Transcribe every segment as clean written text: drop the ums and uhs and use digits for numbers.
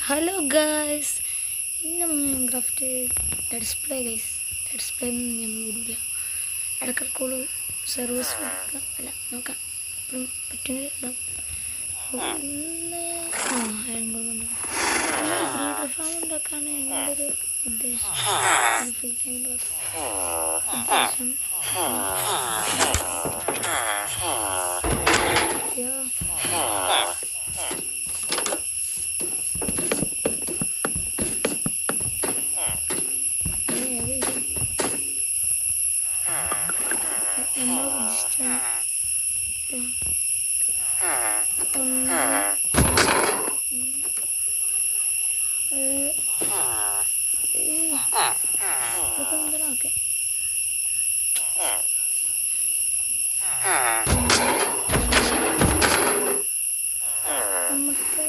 Hello guys, ഇന്ന് Minecraft display guys. Display ഒന്നും ഞാൻ വിടില്ല. ഇടയ്ക്കിടയ്ക്കുള്ള സർവീസ് കൊടുക്കാം. അല്ല നോക്കാം എപ്പോഴും പറ്റുമെങ്കിൽ ഇടാം. ഇന്ന് ബ്രീഡർ ഫാം ഉണ്ടാക്കാണ് എൻ്റെ ഒരു ഉദ്ദേശം. ഫ്രീ ടൈമിൽ ഉദ്ദേശം ഓക്കെ. നമുക്ക്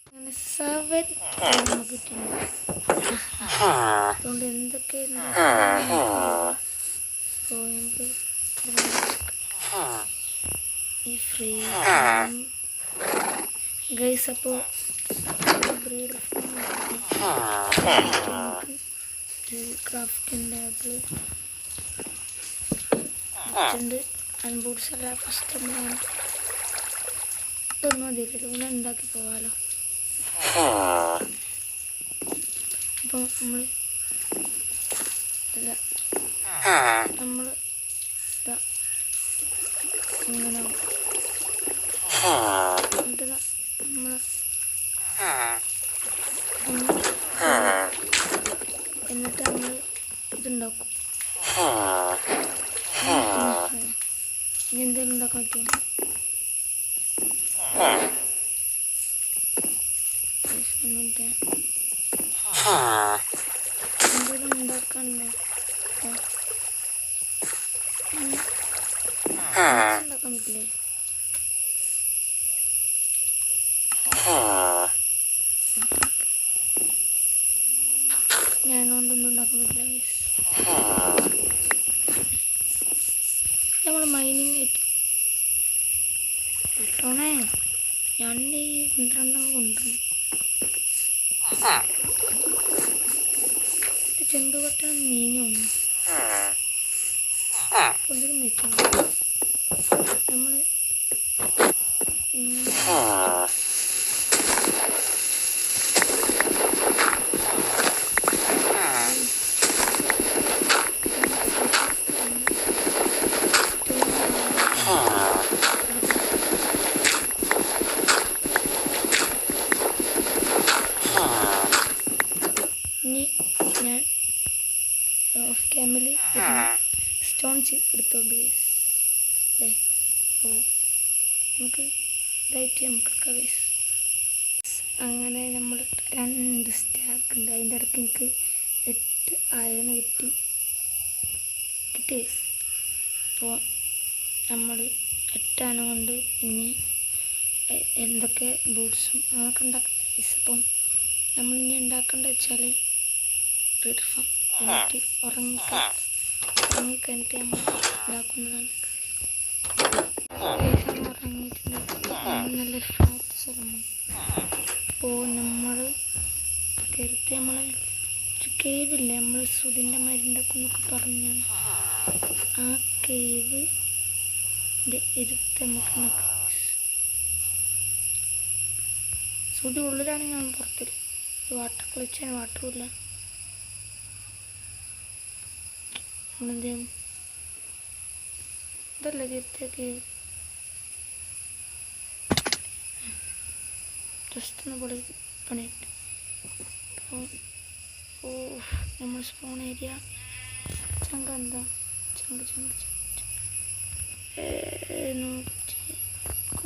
അങ്ങനെ 7 കിട്ടുന്നു. അതുകൊണ്ട് എന്തൊക്കെ നമുക്ക് ഈ ഫ്രീ ഗൈസ്. അപ്പോൾ ബ്രീഡർ ക്രാഫ്റ്റിൻ്റെ ഉണ്ട്. അൺബൂട്ട്സ് അല്ല, ഫസ്റ്റ് നമ്മളാണ് ഇതൊന്നും അതില്ല, ഇങ്ങനെ ഉണ്ടാക്കി പോകാമല്ലോ. അപ്പോൾ നമ്മൾ ഇങ്ങനെ എന്നിട്ട് നമ്മൾ ഇതുണ്ടാക്കും. ഇനി എന്തെങ്കിലും ഉണ്ടാക്കാൻ പറ്റുമോ? എന്തെങ്കിലും ഉണ്ടാക്കാനുണ്ടോ? ഉണ്ടാക്കാൻ പറ്റില്ലേ? ഞാനോണ്ടൊന്നും ഉണ്ടാക്കാൻ പറ്റില്ല. നമ്മൾ മൈനിങ് കിട്ടണേ. ഞാൻ ഈ 12 കൊണ്ടുവന്നു. ചെമ്പുകട്ട നീങ്ങി വന്നു. എന്തെങ്കിലും വെക്കണം. നമ്മൾ ഇനി ഞാൻ ഓഫ് ക്യാമിൽ സ്റ്റോൺസ് എടുത്തോണ്ട് ഗൈസ് അല്ലേ. അപ്പോൾ നമുക്ക് ഇതായിട്ട് നമുക്ക് കവേസ്. അങ്ങനെ നമ്മൾ 2 സ്റ്റാക്ക് ഉണ്ട്. അതിൻ്റെ ഇടയ്ക്ക് എനിക്ക് 8 അയണ് കിട്ടി. അപ്പോൾ നമ്മൾ 8 അയണ് കൊണ്ട് ഇനി എന്തൊക്കെ ബൂട്ട്സും അങ്ങനെയൊക്കെ ഉണ്ടാക്കണ്ട ഗൈസ്. അപ്പം നമ്മൾ ഇനി ഉണ്ടാക്കേണ്ടത് വെച്ചാൽ ബ്രീഡർ ഫാം. എന്നിട്ട് ഉറങ്ങിക്കഴിഞ്ഞിട്ട് നമ്മൾ ഉണ്ടാക്കുന്നതാണ്. ഉറങ്ങിയിട്ടുണ്ട്. നല്ലൊരു ഫ്ലാറ്റ് സ്ഥലമാണ്. അപ്പോൾ നമ്മൾ കരുത്ത് നമ്മൾ ഒരു കേവില്ലേ, നമ്മൾ സുതിൻ്റെ മരുണ്ടൊക്കെ പറഞ്ഞാണ്. ആ കേവ് ഇരുത്ത് നമുക്ക് നോക്കാം. സുതി ഉള്ളിലാണെങ്കിൽ നമ്മൾ പുറത്തില്ല. വാട്ടർ കളിച്ചാൽ വാട്ടറും ഇല്ല. നമ്മളെന്ത് ചെയ്യും? ഇതല്ല കരുത്തേക്ക് ജസ്റ്റ് ഒന്ന് പൊടി പണിയിട്ട്. അപ്പോൾ നമ്മൾ സ്പോൺ ഏരിയ ചങ്ക എന്താ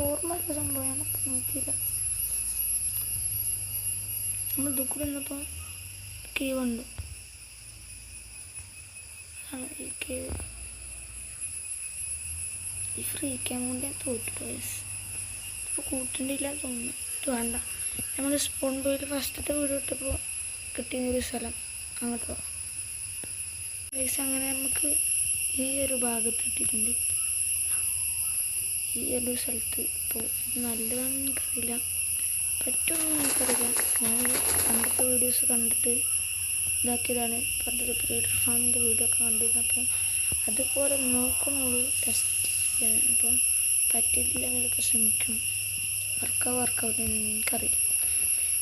ഓർമ്മയൊക്കെ സംഭവമാണ്. നോക്കിയില്ല. നമ്മൾ ദുഃഖം വന്നപ്പോൾ കേവ് ഉണ്ട്. ഈ കേവ് ഈ ഫ്രീ ക്യാമോണ്ട് ഞാൻ തോറ്റിട്ട് ഇപ്പോൾ കൂട്ടേണ്ടില്ല തോന്നുന്നു. വേണ്ട, നമ്മൾ സ്പോൺ പോയിട്ട് ഫസ്റ്റത്തെ വീട് ഇട്ടപ്പോൾ കിട്ടിയ ഒരു സ്ഥലം അങ്ങോട്ട് പോകാം. അങ്ങനെ നമുക്ക് ഈ ഒരു ഭാഗത്ത് ഇട്ടിട്ടുണ്ട്, ഈ ഒരു സ്ഥലത്ത്. ഇപ്പോൾ നല്ലതാണെന്ന് എനിക്കറിയില്ല, പറ്റുമെന്ന് എനിക്കറിയില്ല. ഞാൻ പണ്ടത്തെ വീഡിയോസ് കണ്ടിട്ട് ഇതാക്കിയതാണ്, പണ്ടത്തെ ബ്രീഡർ ഫാമിൻ്റെ വീഡിയോ ഒക്കെ കണ്ടിരുന്നു. അപ്പം അതുപോലെ നോക്കണുള്ളൂ, ടെസ്റ്റ് ചെയ്യാൻ. അപ്പം പറ്റിയിട്ടില്ലെങ്കിലൊക്കെ ശ്രമിക്കണം. വർക്കൗട്ട് എനിക്കറിയില്ല.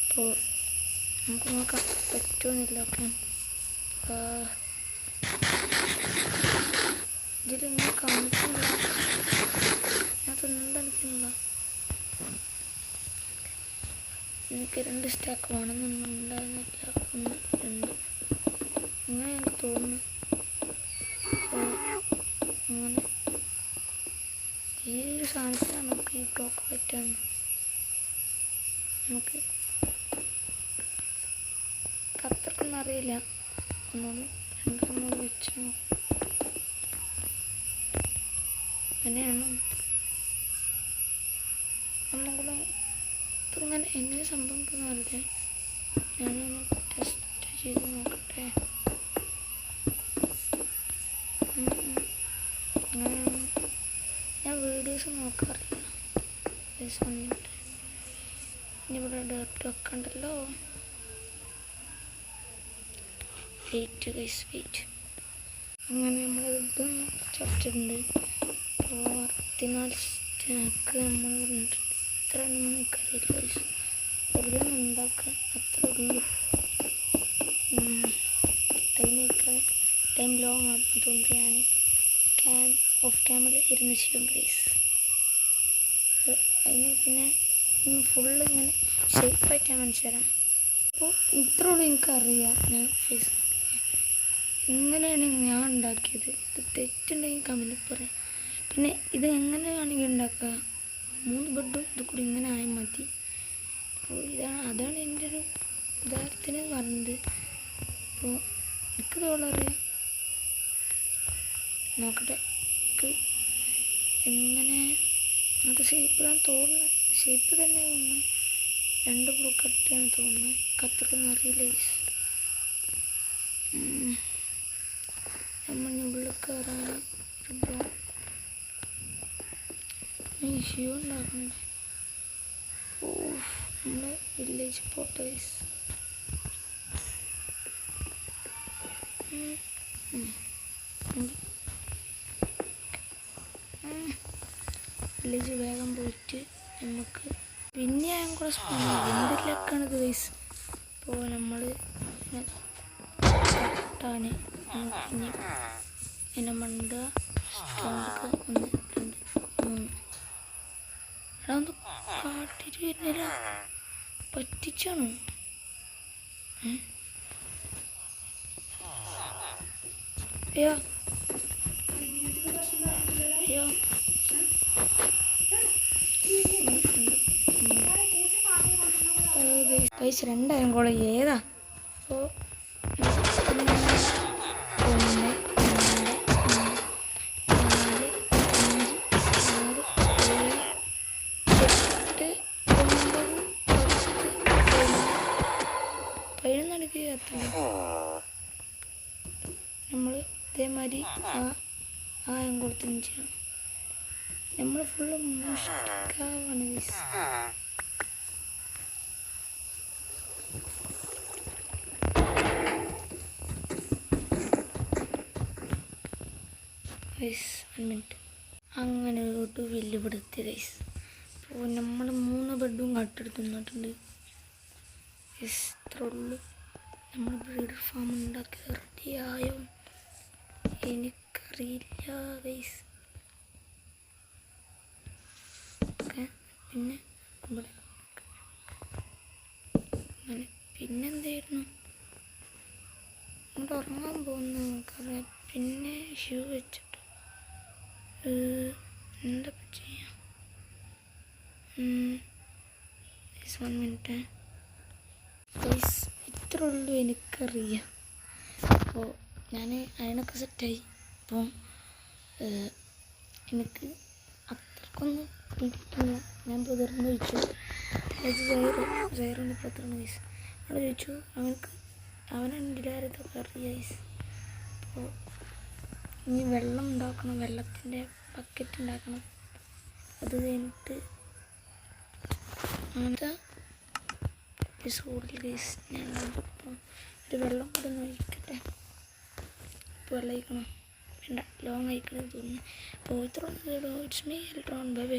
അപ്പോൾ നമുക്ക് നോക്കാം പറ്റുമെന്നില്ല. ഓക്കെ, ഇതിലിങ്ങനെ കാണിക്കുന്നില്ല, ഞാൻ തിന്നെടുക്കുന്നില്ല. എനിക്ക് 2 സ്റ്റാക്ക് വേണമെന്നുണ്ടായിരുന്നില്ല, 1 2 അങ്ങനെ എനിക്ക് തോന്നുന്നു. അങ്ങനെ ഈ ഒരു സാധനത്തിലാണ് നമുക്ക് ഈ ബ്ലോക്ക് പറ്റാന്ന്. നമുക്ക് അത്രക്കൊന്നും അറിയില്ല, ഒന്നുകൂടി 2 3 വെച്ച് അങ്ങനെയാണ് ഒന്നും കൂടെ. ഇങ്ങനെ എങ്ങനെ സംഭവിക്കുന്ന അറിയില്ല, ഞാനൊന്ന് ടെസ്റ്റ് ചെയ്ത് നോക്കട്ടെ. ഞാൻ വീഡിയോസ് നോക്കാറില്ല. വന്നിട്ട് ഇനി ഇവിടെ ഡേർട്ട് ഒക്കെ ഉണ്ടല്ലോ. വെയിറ്റ് അങ്ങനെ നമ്മളിതും ചർച്ചിട്ടുണ്ട്. അപ്പോൾ 64 സ്റ്റാക്ക് നമ്മൾ പറഞ്ഞിട്ടുണ്ട്. എത്ര എണ്ണം എനിക്കറിയില്ല, വെറുതെ ഉണ്ടാക്കുക അത്ര ഉള്ളൂ. ടൈം ലോങ് ആണ്, അതുകൊണ്ട് ഞാൻ ഓഫ് ക്യാമറ ഇരുന്ന് ചെയ്യും ഗൈസ്. അതിന് പിന്നെ ഫുള്ള് ഇങ്ങനെ ഷേപ്പായിട്ട് ഞാൻ കാണിച്ചു തരാം. അപ്പോൾ ഇത്രയുള്ളൂ എനിക്കറിയാം. ഞാൻ ഫേസ് ഇങ്ങനെയാണ് ഞാൻ ഉണ്ടാക്കിയത്. ഇത് തെറ്റുണ്ടെങ്കിൽ കമൻറ്റ് പറയാം. പിന്നെ ഇത് എങ്ങനെയാണെങ്കിൽ ഉണ്ടാക്കുക, 3 ബെഡും ഇത് കൂടി ഇങ്ങനെ ആയാൽ മതി. അപ്പോൾ അതാണ് എൻ്റെ ഒരു ഉദാഹരണത്തിന് പറഞ്ഞത്. അപ്പോൾ എനിക്ക് തോന്നറിയാം, നോക്കട്ടെ. എനിക്ക് എങ്ങനെ നമുക്ക് ഷേപ്പിടാൻ തോന്നുന്നത്, ഷേപ്പ് തന്നെ തോന്നുന്നു. 2 ബ്ലോക്ക് കറക്റ്റാണ് തോന്നുന്നത്, കത്രക്കൊന്നും അറിയില്ല. നമ്മൾ ഉള്ളിൽ കയറാൻ ഒരു ബ്ലോക്ക് ഷ്യൂ ഉണ്ടാക്കുന്നുണ്ട്. നമ്മുടെ വില്ലേജ് പോട്ടേഴ്സ് വില്ലേജ് വേഗം പോയിട്ട് നമുക്ക് പിന്നെ ഞാൻ കൂടെ എന്തിലൊക്കെയാണ് ഗൈസ്. ഇപ്പോൾ നമ്മൾ കട്ടാണ് ഇനി എന്നെ മണ്ട സ്റ്റോണൊക്കെ 1 2 3 അതൊന്നും കാട്ടിട്ട് വരുന്നില്ല, പറ്റിച്ചാണോ? അയ്യോ അയ്യോ പൈസ 2 കൂടെ ഏതാ? അപ്പോൾ 1 2 നമ്മൾ ഇതേമാതിരി ആ കൊടുത്തും ചെയ്യണം. നമ്മൾ ഫുള്ള് മുഷ്കാവാണ് മിനിറ്റ്. അങ്ങനെ ഒരു വെല്ലുവിടുത്തി റൈസ്. അപ്പോൾ നമ്മൾ 3 ബെഡും കട്ടെടുത്ത് നിന്നിട്ടുണ്ട്. ഇത്രേ ഉള്ളൂ. നമ്മൾ ബ്രീഡർ ഫാം ഉണ്ടാക്കി റെഡിയായോ എനിക്കറിയില്ല ഗൈസ്. ഓക്കെ, പിന്നെ ഇവിടെ അങ്ങനെ പിന്നെന്തായിരുന്നു ഇങ്ങോട്ട് ഉറങ്ങാൻ പോകുന്നു നമുക്കറിയാം. പിന്നെ ഷൂ വെച്ചിട്ട് എന്താ ചെയ്യാം? 1 മിനിറ്റ് ഗൈസ്, ഇത്രേ ഉള്ളൂ എനിക്കറിയാം. അപ്പോൾ ഞാൻ അതിനൊക്കെ സെറ്റായി. അപ്പം എനിക്ക് അത്രക്കൊന്നും പിടിക്കില്ല. ഞാൻ പുതിർന്ന് ചോദിച്ചു, സൈറിൻ്റെ പുറത്താണ് ഗൈസ്. അവിടെ ചോദിച്ചു, അവനുണ്ട് ഇതൊക്കെ അറിയാം ഗൈസ്. അപ്പോൾ ഇനി വെള്ളം ഉണ്ടാക്കണം, വെള്ളത്തിൻ്റെ ബക്കറ്റ് ഉണ്ടാക്കണം. അത് കഴിഞ്ഞിട്ട് അങ്ങനത്തെ എപ്പിസോഡിൽ അപ്പം ഒരു വെള്ളം കൂടെ ഒന്ന് ഒഴിക്കട്ടെ. ഇപ്പോൾ വെള്ളം ഒഴിക്കണം, വേണ്ട ലോങ് അയക്കണമെന്ന് തോന്നുന്നു. അപ്പോൾ ഇത്ര ഇറ്റ്സ് മീ എൽട്രോൺ ബൈ.